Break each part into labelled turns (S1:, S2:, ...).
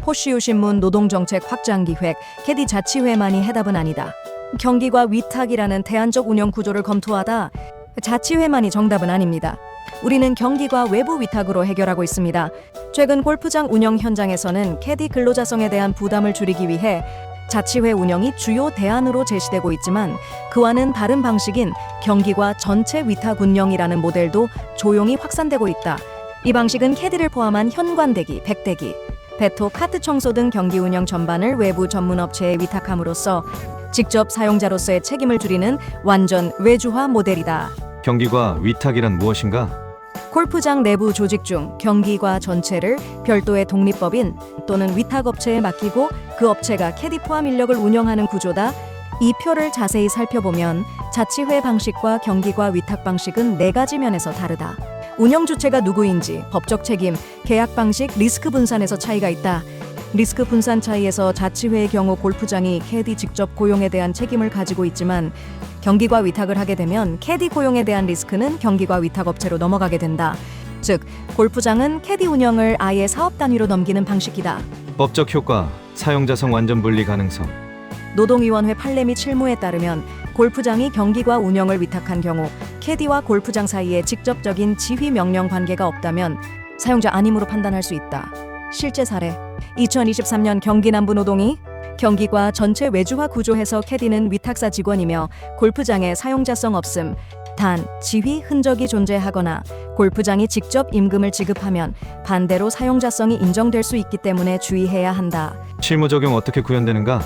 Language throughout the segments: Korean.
S1: 호시우 신문 노동정책 확장기획, 캐디 자치회만이 해답은 아니다. 경기과 위탁이라는 대안적 운영 구조를 검토하다 자치회만이 정답은 아닙니다. 우리는 경기과 외부 위탁으로 해결하고 있습니다. 최근 골프장 운영 현장에서는 캐디 근로자성에 대한 부담을 줄이기 위해 자치회 운영이 주요 대안으로 제시되고 있지만 그와는 다른 방식인 경기과 전체 위탁 운영이라는 모델도 조용히 확산되고 있다. 이 방식은 캐디를 포함한 현관대기, 백대기, 배토, 카트 청소 등 경기 운영 전반을 외부 전문업체에 위탁함으로써 직접 사용자로서의 책임을 줄이는 완전 외주화 모델이다.
S2: 경기과 위탁이란 무엇인가?
S1: 골프장 내부 조직 중 경기과 전체를 별도의 독립법인 또는 위탁업체에 맡기고 그 업체가 캐디 포함 인력을 운영하는 구조다. 이 표를 자세히 살펴보면 자치회 방식과 경기과 위탁 방식은 4가지 면에서 다르다. 운영 주체가 누구인지, 법적 책임, 계약 방식, 리스크 분산에서 차이가 있다. 리스크 분산 차이에서 자치회의 경우 골프장이 캐디 직접 고용에 대한 책임을 가지고 있지만 경기과 위탁을 하게 되면 캐디 고용에 대한 리스크는 경기과 위탁업체로 넘어가게 된다. 즉, 골프장은 캐디 운영을 아예 사업 단위로 넘기는 방식이다.
S2: 법적 효과, 사용자성 완전 분리 가능성.
S1: 노동위원회 판례 및 실무에 따르면 골프장이 경기과 운영을 위탁한 경우 캐디와 골프장 사이에 직접적인 지휘 명령 관계가 없다면 사용자 아님으로 판단할 수 있다. 실제 사례 2023년 경기 남부노동위 경기과 전체 외주화 구조에서 캐디는 위탁사 직원이며 골프장에 사용자성 없음. 단 지휘 흔적이 존재하거나 골프장이 직접 임금을 지급하면 반대로 사용자성이 인정될 수 있기 때문에 주의해야 한다.
S2: 실무 적용 어떻게 구현되는가?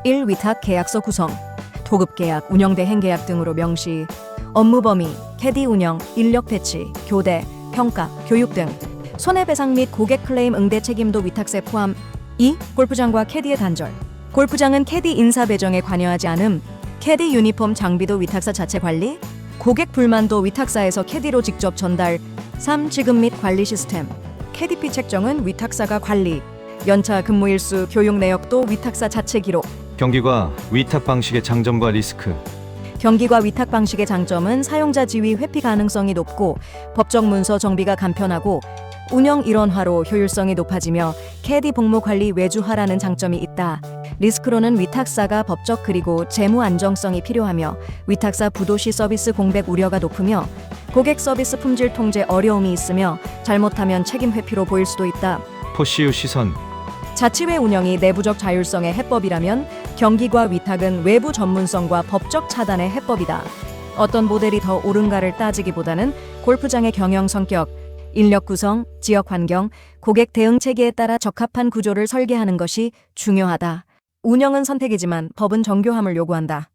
S1: 1. 위탁 계약서 구성, 도급 계약, 운영 대행 계약 등으로 명시. 업무 범위, 캐디 운영, 인력 배치, 교대, 평가, 교육 등. 손해배상 및 고객 클레임 응대 책임도 위탁세 포함. 2. 골프장과 캐디의 단절. 골프장은 캐디 인사 배정에 관여하지 않음. 캐디 유니폼 장비도 위탁사 자체 관리. 고객 불만도 위탁사에서 캐디로 직접 전달. 3. 지급 및 관리 시스템. 캐디피 책정은 위탁사가 관리. 연차 근무 일수, 교육 내역도 위탁사 자체 기록.
S2: 경기과 위탁 방식의 장점과 리스크.
S1: 경기과 위탁 방식의 장점은 사용자 지위 회피 가능성이 높고 법적 문서 정비가 간편하고 운영 일원화로 효율성이 높아지며 캐디 복무 관리 외주화라는 장점이 있다. 리스크로는 위탁사가 법적 그리고 재무 안정성이 필요하며 위탁사 부도시 서비스 공백 우려가 높으며 고객 서비스 품질 통제 어려움이 있으며 잘못하면 책임 회피로 보일 수도 있다.
S2: 포시유 시선.
S1: 자치회 운영이 내부적 자율성의 해법이라면 경기과 위탁은 외부 전문성과 법적 차단의 해법이다. 어떤 모델이 더 옳은가를 따지기보다는 골프장의 경영 성격, 인력 구성, 지역 환경, 고객 대응 체계에 따라 적합한 구조를 설계하는 것이 중요하다. 운영은 선택이지만 법은 정교함을 요구한다.